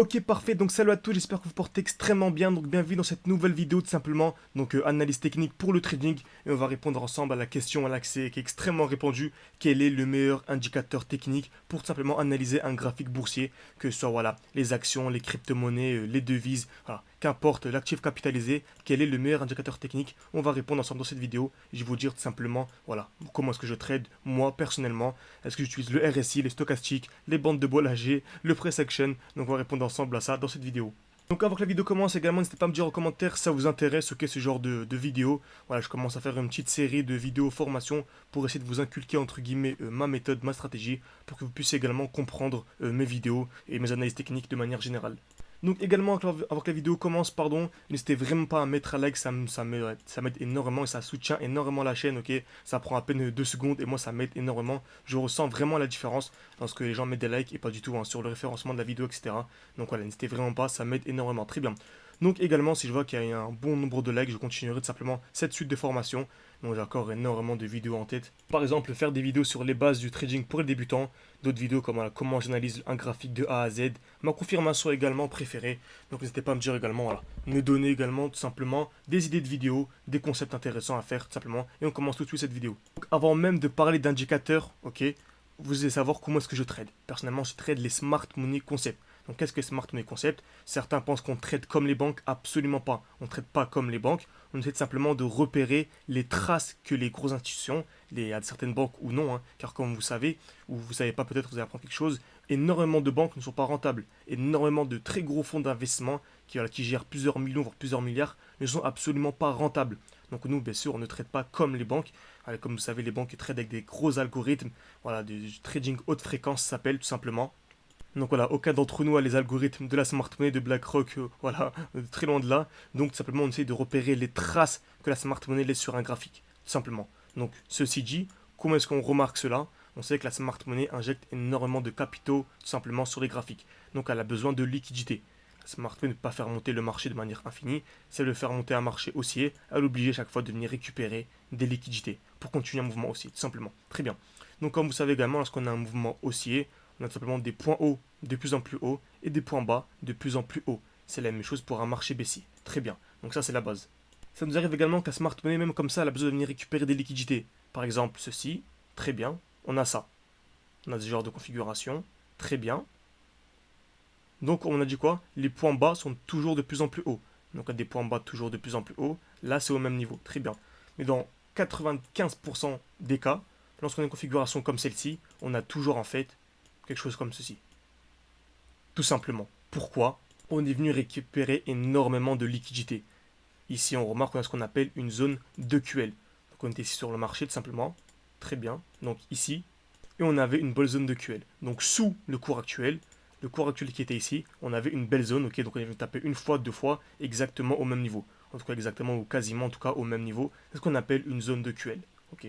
Ok, parfait, donc salut à tous, j'espère que vous portez extrêmement bien, donc bienvenue dans cette nouvelle vidéo tout simplement, donc analyse technique pour le trading, et on va répondre ensemble à la question à l'accès qui est extrêmement répandue, quel est le meilleur indicateur technique pour tout simplement analyser un graphique boursier, que ce soit voilà, les actions, les crypto-monnaies, les devises, voilà, qu'importe l'actif capitalisé, quel est le meilleur indicateur technique, on va répondre ensemble dans cette vidéo, et je vais vous dire tout simplement, voilà, comment est-ce que je trade, moi personnellement, est-ce que j'utilise le RSI, les stochastiques, les bandes de Bollinger, le price action, donc on va répondre ensemble à ça dans cette vidéo. Donc avant que la vidéo commence également, n'hésitez pas à me dire en commentaire si ça vous intéresse ce qu'est ce genre de vidéo. Voilà, je commence à faire une petite série de vidéos formation pour essayer de vous inculquer entre guillemets ma méthode, ma stratégie, pour que vous puissiez également comprendre mes vidéos et mes analyses techniques de manière générale. Donc également, avant que la vidéo commence, pardon, n'hésitez vraiment pas à mettre un like, ça m'aide énormément et ça soutient énormément la chaîne, ok. Ça prend à peine 2 secondes et moi ça m'aide énormément. Je ressens vraiment la différence lorsque les gens mettent des likes et pas du tout hein, sur le référencement de la vidéo, etc. Donc voilà, n'hésitez vraiment pas, ça m'aide énormément, très bien. Donc également, si je vois qu'il y a un bon nombre de likes, je continuerai tout simplement cette suite de formations. Donc j'ai encore énormément de vidéos en tête. Par exemple, faire des vidéos sur les bases du trading pour les débutants, d'autres vidéos comme voilà, comment j'analyse un graphique de A à Z, ma confirmation également préférée. Donc n'hésitez pas à me dire également, voilà, me donner également tout simplement des idées de vidéos, des concepts intéressants à faire tout simplement. Et on commence tout de suite cette vidéo. Donc avant même de parler d'indicateurs, ok, vous allez savoir comment est-ce que je trade. Personnellement, je trade les Smart Money Concept. Donc qu'est-ce que Smart Money Concept? Certains pensent qu'on trade comme les banques, absolument pas. On ne trade pas comme les banques, on essaie simplement de repérer les traces que les grosses institutions, il y a certaines banques ou non, hein, car comme vous savez, ou vous ne savez pas peut-être, vous allez apprendre quelque chose, énormément de banques ne sont pas rentables. Énormément de très gros fonds d'investissement qui gèrent plusieurs millions, voire plusieurs milliards, ne sont absolument pas rentables. Donc nous, bien sûr, on ne traite pas comme les banques. Comme vous savez, les banques traitent avec des gros algorithmes. Voilà, du trading haute fréquence s'appelle tout simplement. Donc voilà, aucun d'entre nous a les algorithmes de la smart money de BlackRock, voilà, très loin de là. Donc tout simplement, on essaie de repérer les traces que la smart money laisse sur un graphique, tout simplement. Donc ceci dit, comment est-ce qu'on remarque cela? On sait que la smart money injecte énormément de capitaux, tout simplement, sur les graphiques. Donc elle a besoin de liquidité. La smart money ne peut pas faire monter le marché de manière infinie, c'est le faire monter un marché haussier, elle est obligée chaque fois de venir récupérer des liquidités pour continuer un mouvement haussier, tout simplement. Très bien. Donc comme vous savez également, lorsqu'on a un mouvement haussier, on a tout simplement des points hauts de plus en plus hauts et des points bas de plus en plus hauts. C'est la même chose pour un marché baissier. Très bien. Donc ça, c'est la base. Ça nous arrive également qu'à Smart Money, même comme ça, elle a besoin de venir récupérer des liquidités. Par exemple, ceci. Très bien. On a ça. On a ce genre de configuration. Très bien. Donc, on a dit quoi? Les points bas sont toujours de plus en plus hauts. Donc, à des points bas toujours de plus en plus hauts. Là, c'est au même niveau. Très bien. Mais dans 95% des cas, lorsqu'on a une configuration comme celle-ci, on a toujours en fait quelque chose comme ceci. Tout simplement. Pourquoi? On est venu récupérer énormément de liquidités. Ici, on remarque qu'on a ce qu'on appelle une zone de QL. Donc, on était ici sur le marché, tout simplement. Très bien. Donc, ici. Et on avait une bonne zone de QL. Donc, sous le cours actuel qui était ici, on avait une belle zone. Ok, donc on est venu taper une fois, deux fois, exactement au même niveau. En tout cas, exactement ou quasiment, en tout cas, au même niveau. C'est ce qu'on appelle une zone de QL. Ok.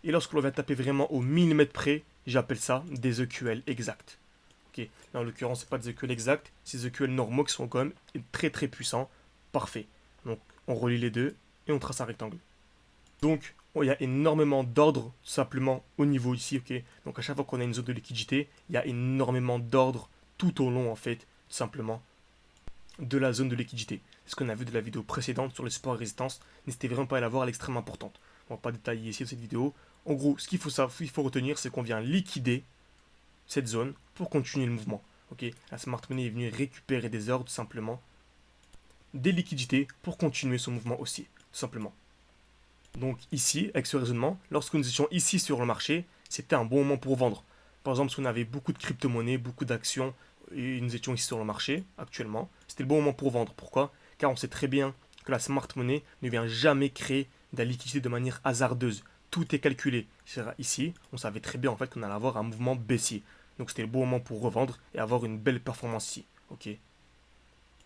Et lorsque l'on va taper vraiment au millimètre près, j'appelle ça des EQL exacts. Ok, là en l'occurrence, c'est pas des EQL exacts, c'est des EQL normaux qui sont quand même très très puissants. Parfait. Donc on relie les deux et on trace un rectangle. Donc il y a énormément d'ordre simplement au niveau ici, ok. Donc à chaque fois qu'on a une zone de liquidité, il y a énormément d'ordre tout au long en fait, simplement, de la zone de liquidité. C'est ce qu'on a vu de la vidéo précédente sur les supports et résistances. N'hésitez vraiment pas à la voir, elle est extrêmement importante. On va pas détailler ici dans cette vidéo. En gros, ce qu'il faut retenir, c'est qu'on vient liquider cette zone pour continuer le mouvement. Ok, la smart money est venue récupérer des ordres tout simplement, des liquidités pour continuer son mouvement haussier, tout simplement. Donc ici, avec ce raisonnement, lorsque nous étions ici sur le marché, c'était un bon moment pour vendre. Par exemple, si on avait beaucoup de crypto-monnaies, beaucoup d'actions, et nous étions ici sur le marché actuellement, c'était le bon moment pour vendre. Pourquoi? Car on sait très bien que la smart money ne vient jamais créer de la liquidité de manière hasardeuse. Tout est calculé. Ici, on savait très bien en fait qu'on allait avoir un mouvement baissier. Donc c'était le bon moment pour revendre et avoir une belle performance ici. Ok.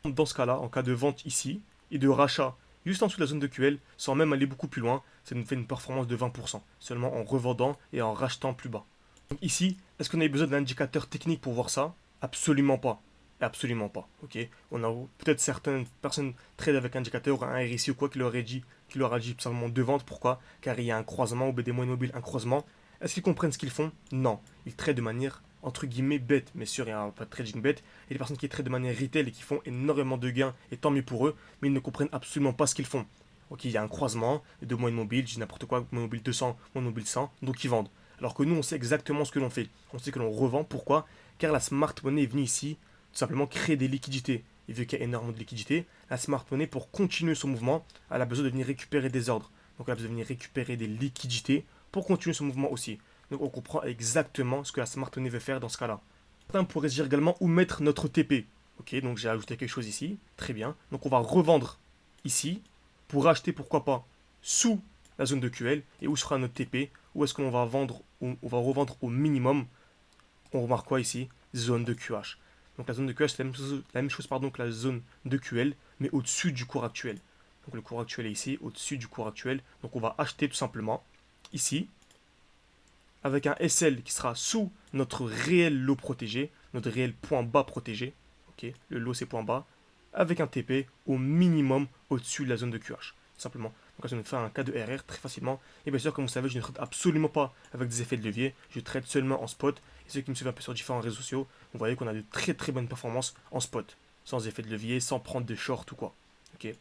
Dans ce cas-là, en cas de vente ici et de rachat juste en dessous de la zone de QL, sans même aller beaucoup plus loin, ça nous fait une performance de 20%, seulement en revendant et en rachetant plus bas. Donc ici, est-ce qu'on a besoin d'un indicateur technique pour voir ça? Absolument pas. Absolument pas. Ok. On a peut-être certaines personnes trade avec un indicateur, un RSI ou quoi qui leur a dit simplement de vente. Pourquoi? Car il y a un croisement, au BD moyen mobile, un croisement. Est-ce qu'ils comprennent ce qu'ils font? Non. Ils tradent de manière entre guillemets bêtes. Mais sûr, il n'y a pas de trading bête. Il y a des personnes qui traitent de manière retail et qui font énormément de gains, et tant mieux pour eux, mais ils ne comprennent absolument pas ce qu'ils font. Ok, il y a un croisement, de moyenne mobile, je dis n'importe quoi, moyenne mobile 200, moyenne mobile 100, donc ils vendent. Alors que nous, on sait exactement ce que l'on fait. On sait que l'on revend. Pourquoi? Car la smart money est venue ici, tout simplement créer des liquidités. Et vu qu'il y a énormément de liquidités, la smart money, pour continuer son mouvement, elle a besoin de venir récupérer des ordres. Donc elle a besoin de venir récupérer des liquidités pour continuer son mouvement aussi. Donc on comprend exactement ce que la smart money veut faire dans ce cas-là. Certains pourraient se dire également où mettre notre TP. Ok, donc j'ai ajouté quelque chose ici. Très bien. Donc on va revendre ici pour acheter, pourquoi pas, sous la zone de QL. Et où sera notre TP? Où est-ce qu'on va vendre? On va revendre au minimum. On remarque quoi ici? Zone de QH. Donc la zone de QH, c'est la même chose pardon, que la zone de QL, mais au-dessus du cours actuel. Donc le cours actuel est ici, au-dessus du cours actuel. Donc on va acheter tout simplement ici, avec un SL qui sera sous notre réel lot protégé, notre réel point bas protégé. Ok, le lot c'est point bas, avec un TP au minimum au-dessus de la zone de QH. Simplement. Donc là, je faire un cas de RR très facilement. Et bien sûr, comme vous savez, je ne traite absolument pas avec des effets de levier. Je traite seulement en spot. Et ceux qui me suivent un peu sur différents réseaux sociaux, vous voyez qu'on a de très très bonnes performances en spot. Sans effet de levier, sans prendre de short ou quoi. Ok.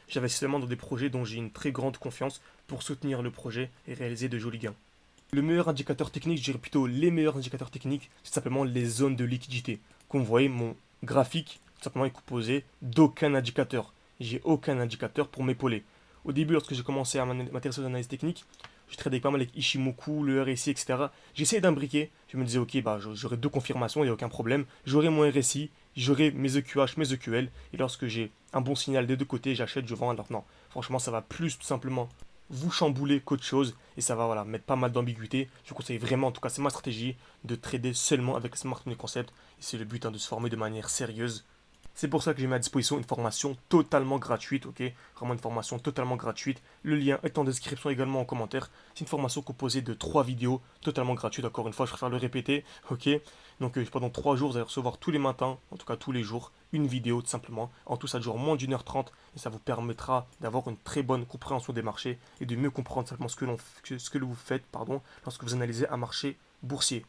J'investis seulement dans des projets dont j'ai une très grande confiance pour soutenir le projet et réaliser de jolis gains. Le meilleur indicateur technique, je dirais plutôt les meilleurs indicateurs techniques, c'est simplement les zones de liquidité. Comme vous voyez, mon graphique, tout simplement, est composé d'aucun indicateur. J'ai aucun indicateur pour m'épauler. Au début, lorsque j'ai commencé à m'intéresser aux analyses techniques, je tradais pas mal avec Ishimoku, le RSI, etc. J'essayais d'imbriquer. Je me disais, ok, bah, j'aurai deux confirmations, il n'y a aucun problème. J'aurai mon RSI, j'aurai mes EQH, mes EQL. Et lorsque j'ai un bon signal des deux côtés, j'achète, je vends. Alors non, franchement, ça va plus tout simplement vous chambouler qu'autre chose. Et ça va voilà, mettre pas mal d'ambiguïté. Je vous conseille vraiment, en tout cas, c'est ma stratégie, de trader seulement avec le Smart Money Concept. Et c'est le but de se former de manière sérieuse. C'est pour ça que j'ai mis à disposition une formation totalement gratuite, ok? Vraiment une formation totalement gratuite. Le lien est en description également en commentaire. C'est une formation composée de 3 vidéos totalement gratuites. Encore une fois, je préfère le répéter, ok? Donc pendant 3 jours, vous allez recevoir tous les matins, en tout cas tous les jours, une vidéo tout simplement. En tout, ça dure moins d'1h30 et ça vous permettra d'avoir une très bonne compréhension des marchés et de mieux comprendre simplement ce que vous faites lorsque vous analysez un marché boursier.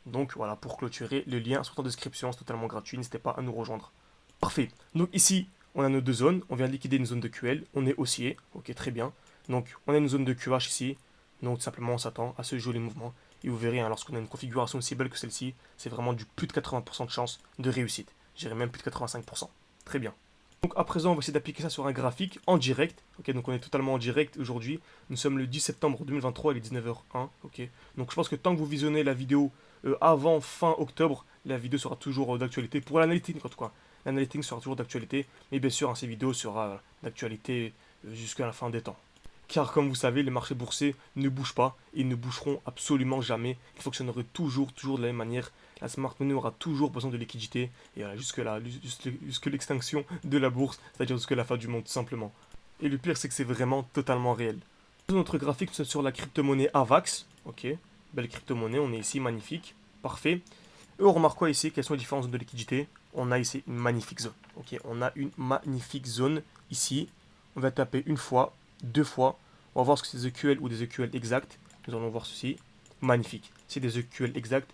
Donc voilà, pour clôturer, le lien est en description, c'est totalement gratuit, n'hésitez pas à nous rejoindre. Parfait. Donc ici, on a nos deux zones. On vient de liquider une zone de QL. On est haussier. Ok, très bien. Donc on a une zone de QH ici. Donc simplement, on s'attend à ce joli mouvement. Et vous verrez, hein, lorsqu'on a une configuration aussi belle que celle-ci, c'est vraiment du plus de 80% de chance de réussite. Je dirais même plus de 85%. Très bien. Donc à présent, on va essayer d'appliquer ça sur un graphique en direct. Ok, donc on est totalement en direct aujourd'hui. Nous sommes le 10 septembre 2023, il est 19h01. Ok, donc je pense que tant que vous visionnez la vidéo avant fin octobre, la vidéo sera toujours d'actualité pour l'analytique en tout cas. L'analytique sera toujours d'actualité, mais bien sûr, hein, ces vidéos sera d'actualité jusqu'à la fin des temps. Car comme vous savez, les marchés boursiers ne bougent pas, et ils ne bougeront absolument jamais. Ils fonctionneraient toujours de la même manière. La smart money aura toujours besoin de liquidité, et jusque l'extinction de la bourse, c'est-à-dire jusque la fin du monde tout simplement. Et le pire, c'est que c'est vraiment totalement réel. Sur notre graphique, nous sommes sur la crypto-monnaie AVAX. Ok, belle crypto-monnaie, on est ici, magnifique, parfait. Et on remarque quoi ici? Quelles sont les différentes zones de liquidité? On a ici une magnifique zone. Ok, on a une magnifique zone ici. On va taper une fois, deux fois. On va voir ce que c'est des EQL ou des EQL exacts. Nous allons voir ceci. Magnifique. C'est des EQL exacts.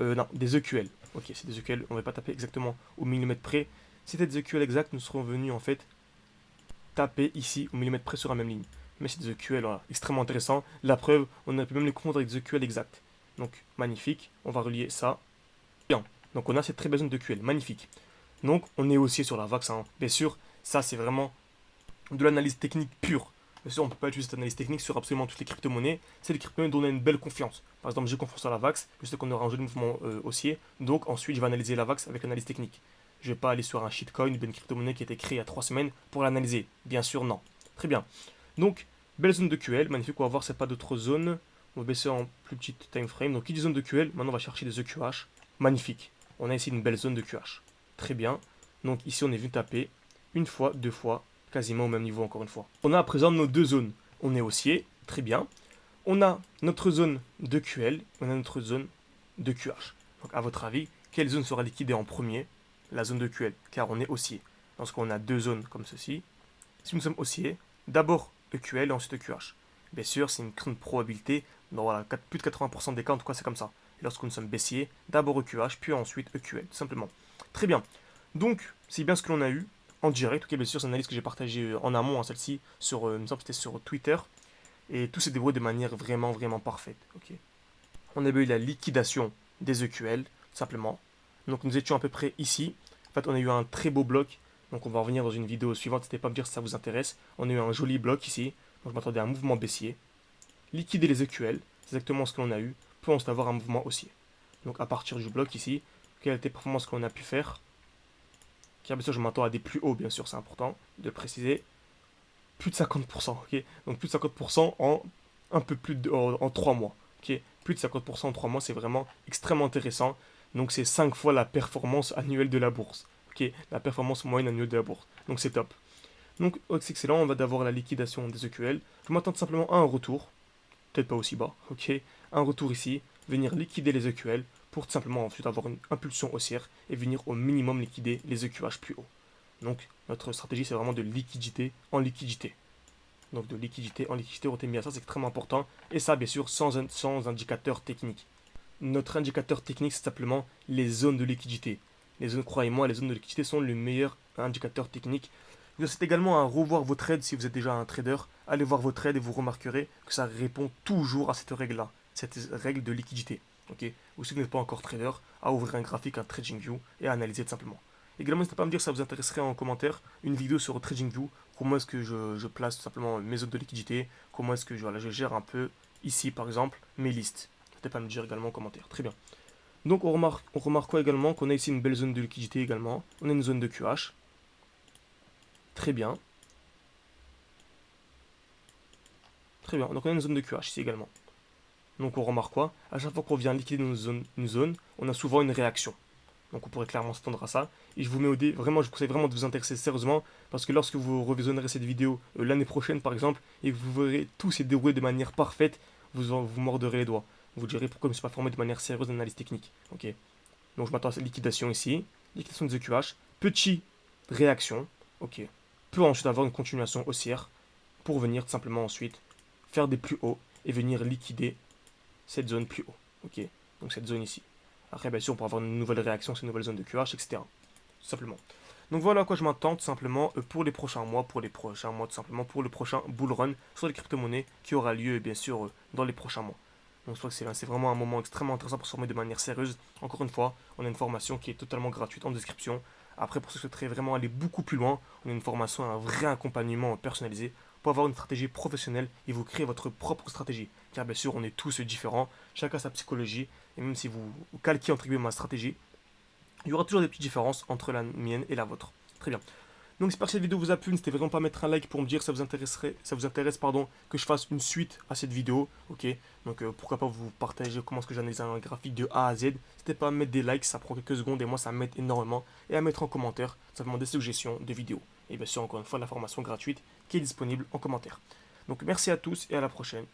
Non, des EQL. Ok, c'est des EQL. On ne va pas taper exactement au millimètre près. Si c'était des EQL exacts, nous serons venus en fait taper ici au millimètre près sur la même ligne. Mais c'est des EQL, voilà, extrêmement intéressant. La preuve, on a pu même les confondre avec des EQL exacts. Donc, magnifique. On va relier ça. Bien. Donc on a cette très belle zone de QL, magnifique. Donc on est haussier sur la VAX, hein. Bien sûr, ça c'est vraiment de l'analyse technique pure. Bien sûr, on ne peut pas utiliser cette analyse technique sur absolument toutes les crypto-monnaies. C'est les crypto-monnaies dont on a une belle confiance. Par exemple, j'ai confiance à la VAX, je sais qu'on aura un joli mouvement haussier. Donc ensuite, je vais analyser la VAX avec l'analyse technique. Je ne vais pas aller sur un shitcoin, une crypto-monnaie qui a été créée il y a 3 semaines pour l'analyser. Bien sûr, non. Très bien. Donc, belle zone de QL, magnifique. On va voir s'il n'y a pas d'autres zones. On va baisser en plus petite time frame. Donc, qui dit zone de QL, maintenant on va chercher des EQH. Magnifique. On a ici une belle zone de QH. Très bien. Donc ici, on est venu taper une fois, deux fois, quasiment au même niveau encore une fois. On a à présent nos deux zones. On est haussier, très bien. On a notre zone de QL, on a notre zone de QH. Donc à votre avis, quelle zone sera liquidée en premier? La zone de QL, car on est haussier. Lorsqu'on a deux zones comme ceci, si nous sommes haussiers, d'abord EQL et ensuite EQH. Bien sûr, c'est une grande probabilité. Donc voilà, plus de 80% des cas, en tout cas, c'est comme ça. Et lorsque nous sommes baissiers, d'abord EQH, puis ensuite EQL, tout simplement. Très bien. Donc, c'est bien ce que l'on a eu en direct. Ok, bien sûr, c'est une analyse que j'ai partagée en amont, hein, celle-ci, sur, il me semble que c'était sur Twitter. Et tout s'est déroulé de manière vraiment, vraiment parfaite. Ok. On avait eu la liquidation des EQL, tout simplement. Donc, nous étions à peu près ici. En fait, on a eu un très beau bloc. Donc, on va revenir dans une vidéo suivante. N'hésitez pas à me dire si ça vous intéresse. On a eu un joli bloc ici. Donc, je m'attendais à un mouvement baissier. Liquider les EQL, c'est exactement ce que l'on a eu. Peut ensuite avoir un mouvement haussier. Donc, à partir du bloc ici, quelle était la performance que l'on a pu faire? Car bien sûr, je m'attends à des plus hauts, bien sûr, c'est important de le préciser. Plus de 50%, ok. Donc plus de 50% en un peu plus de en 3 mois, ok. Plus de 50% en 3 mois, c'est vraiment extrêmement intéressant. Donc c'est 5 fois la performance annuelle de la bourse, ok. La performance moyenne annuelle de la bourse. Donc c'est top. Donc c'est excellent, on va d'abord la liquidation des EQL. Je m'attends simplement à un retour, peut-être pas aussi bas, ok. Un retour ici, venir liquider les EQL pour tout simplement ensuite avoir une impulsion haussière et venir au minimum liquider les EQH plus haut. Donc notre stratégie c'est vraiment de liquidité en liquidité. Donc de liquidité en liquidité, retenez bien ça, c'est extrêmement important. Et ça bien sûr sans indicateur technique. Notre indicateur technique c'est simplement les zones de liquidité. Les zones, croyez-moi, les zones de liquidité sont le meilleur indicateur technique. Je vous incite également à revoir vos trades si vous êtes déjà un trader. Allez voir vos trades et vous remarquerez que ça répond toujours à cette règle-là, cette règle de liquidité. Ok. Ou si vous n'êtes pas encore trader, à ouvrir un graphique, un TradingView et à analyser tout simplement. Également, n'hésitez pas à me dire si ça vous intéresserait en commentaire une vidéo sur TradingView. Comment est-ce que je place tout simplement mes zones de liquidité. Comment est-ce que je gère un peu ici par exemple mes listes. N'hésitez pas à me dire également en commentaire. Très bien. Donc on remarque quoi également? Qu'on a ici une belle zone de liquidité également. On a une zone de QH. Très bien. Très bien. Donc on a une zone de QH ici également. Donc on remarque quoi? À chaque fois qu'on vient liquider une zone, on a souvent une réaction. Donc on pourrait clairement s'attendre à ça. Et je vous mets au dé, vraiment, je vous conseille vraiment de vous intéresser sérieusement, parce que lorsque vous revisionnerez cette vidéo l'année prochaine par exemple, et que vous verrez tout s'est déroulé de manière parfaite, vous mordrez les doigts. Vous direz pourquoi je ne me suis pas formé de manière sérieuse d'analyse technique. Ok. Donc je m'attends à cette liquidation ici. Liquidation des EQH. Petit réaction. Ok. Peut ensuite avoir une continuation haussière pour venir tout simplement ensuite faire des plus hauts et venir liquider cette zone plus haut. Ok. Donc cette zone ici. Après, bien sûr, on pourra avoir une nouvelle réaction sur une nouvelle zone de QH, etc. Tout simplement. Donc voilà à quoi je m'attends tout simplement pour les prochains mois, tout simplement pour le prochain bull run sur les crypto-monnaies qui aura lieu, bien sûr, dans les prochains mois. Donc je crois que c'est vraiment un moment extrêmement intéressant pour se former de manière sérieuse. Encore une fois, on a une formation qui est totalement gratuite en description. Après, pour ceux qui souhaiteraient vraiment aller beaucoup plus loin, on a une formation, un vrai accompagnement personnalisé pour avoir une stratégie professionnelle et vous créer votre propre stratégie. Car bien sûr, on est tous différents, chacun sa psychologie, et même si vous calquez entre guillemets ma stratégie, il y aura toujours des petites différences entre la mienne et la vôtre. Très bien. Donc j'espère que cette vidéo vous a plu, n'hésitez vraiment pas à mettre un like pour me dire si ça vous intéresse que je fasse une suite à cette vidéo, ok. Donc pourquoi pas vous partager comment est-ce que j'analyse un graphique de A à Z. N'hésitez pas à mettre des likes, ça prend quelques secondes et moi ça m'aide énormément. Et à mettre en commentaire simplement des suggestions de vidéos. Et bien sûr encore une fois la formation gratuite qui est disponible en commentaire. Donc merci à tous et à la prochaine.